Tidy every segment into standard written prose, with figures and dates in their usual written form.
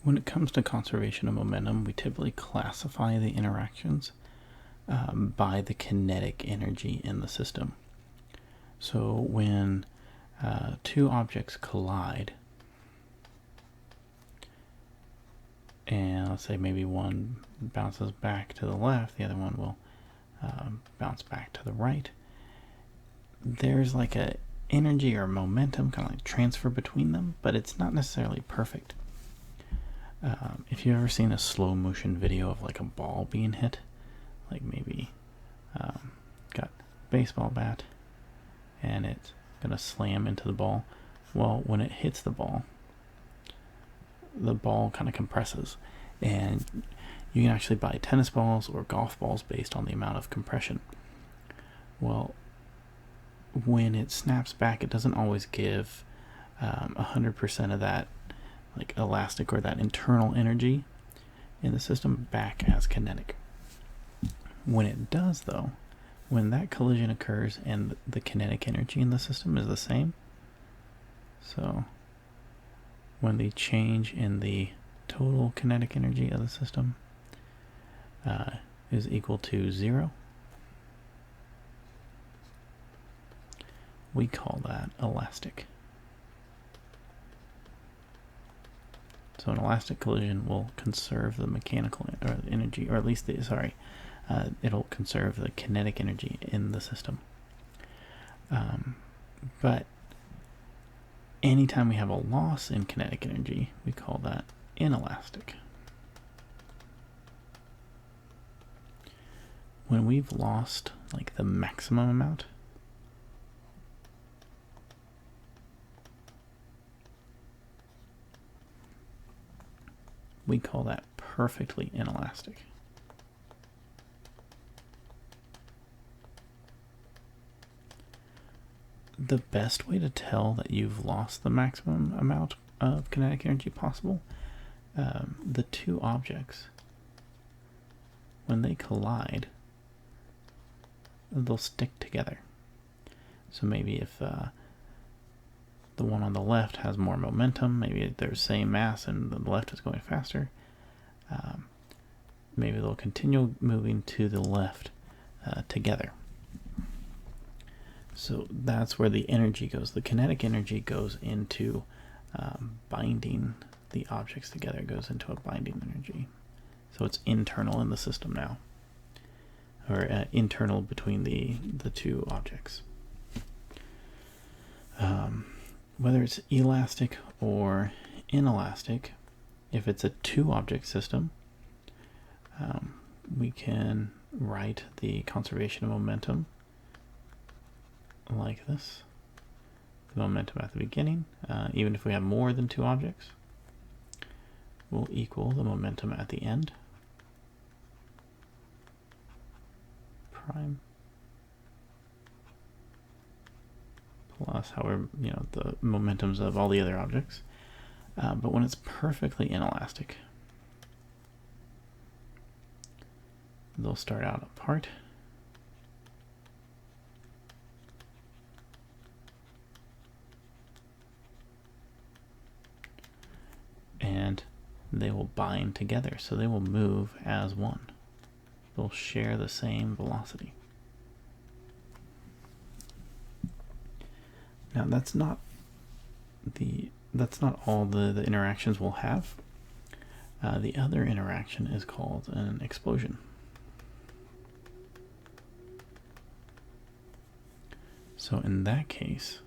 When it comes to conservation of momentum, we typically classify the interactions by the kinetic energy in the system. So when two objects collide, and let's say maybe one bounces back to the left, the other one will bounce back to the right, there's like a energy or momentum kind of like transfer between them, but it's not necessarily perfect. If you've ever seen a slow motion video of like a ball being hit, like maybe got a baseball bat and it's gonna slam into the ball, well, when it hits the ball kind of compresses, and you can actually buy tennis balls or golf balls based on the amount of compression. Well, when it snaps back, it doesn't always give 100% of that like elastic or that internal energy in the system back as kinetic. When it does, though, when that collision occurs and the kinetic energy in the system is the same, so when the change in the total kinetic energy of the system is equal to 0, we call that elastic. So an elastic collision will conserve the mechanical energy, or at least it'll conserve the kinetic energy in the system. But anytime we have a loss in kinetic energy, we call that inelastic. When we've lost like the maximum amount, we call that perfectly inelastic. The best way to tell that you've lost the maximum amount of kinetic energy possible, the two objects, when they collide, they'll stick together. So maybe if the one on the left has more momentum, maybe they're the same mass and the left is going faster, maybe they'll continue moving to the left together. So that's where the energy goes. The kinetic energy goes into binding the objects together. It goes into a binding energy. So it's internal in the system now, or internal between the two objects. Whether it's elastic or inelastic, if it's a two-object system, we can write the conservation of momentum like this. The momentum at the beginning, even if we have more than two objects, will equal the momentum at the end, prime, plus however, the momentums of all the other objects. But when it's perfectly inelastic, they'll start out apart, and they will bind together, so they will move as one. They'll share the same velocity. Now that's not all the interactions we'll have. The other interaction is called an explosion. So in that case,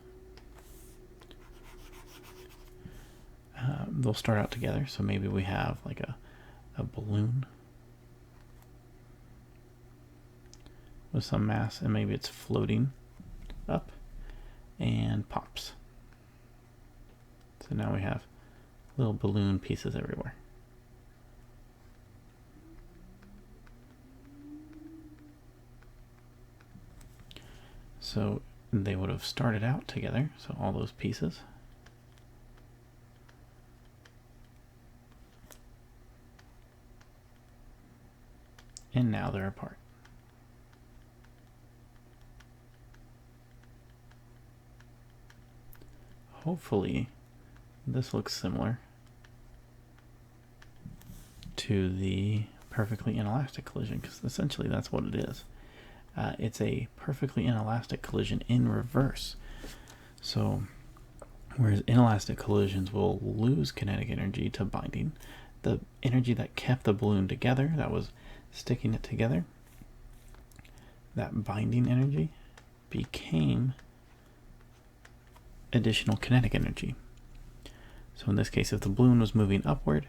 they'll start out together. So maybe we have like a balloon with some mass, and maybe it's floating up and pops. So now we have little balloon pieces everywhere. So they would have started out together, so all those pieces. And now they're apart. Hopefully this looks similar. to the perfectly inelastic collision, because essentially that's what it is. It's a perfectly inelastic collision in reverse. So whereas inelastic collisions will lose kinetic energy to binding, the energy that kept the balloon together, that was sticking it together, that binding energy became additional kinetic energy. So in this case, if the balloon was moving upward,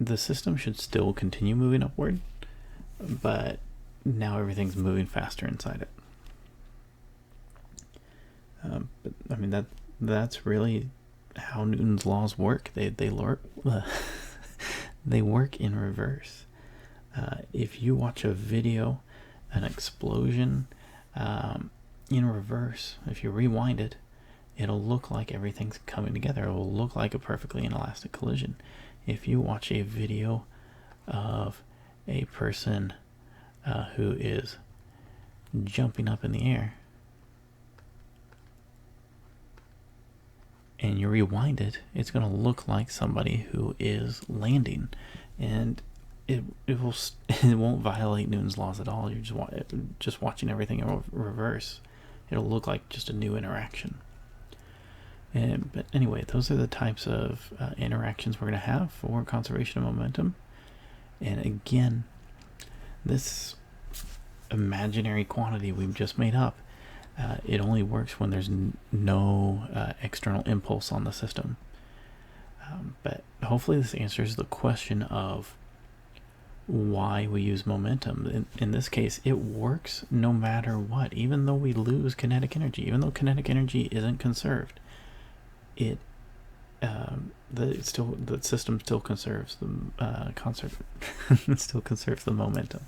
the system should still continue moving upward, but now everything's moving faster inside it. But I mean, that's really how Newton's laws work. They work in reverse. If you watch a video, an explosion in reverse, if you rewind it, it'll look like everything's coming together. It will look like a perfectly inelastic collision. If you watch a video of a person who is jumping up in the air, and you rewind it, it's going to look like somebody who is landing, and it won't violate Newton's laws at all. You're just watching everything in reverse. It'll look like just a new interaction. But anyway, those are the types of interactions we're going to have for conservation of momentum. And again, this imaginary quantity we've just made up, it only works when there's no external impulse on the system. But hopefully this answers the question of why we use momentum. In this case, it works no matter what, even though we lose kinetic energy, even though kinetic energy isn't conserved. The system still conserves the still conserves the momentum.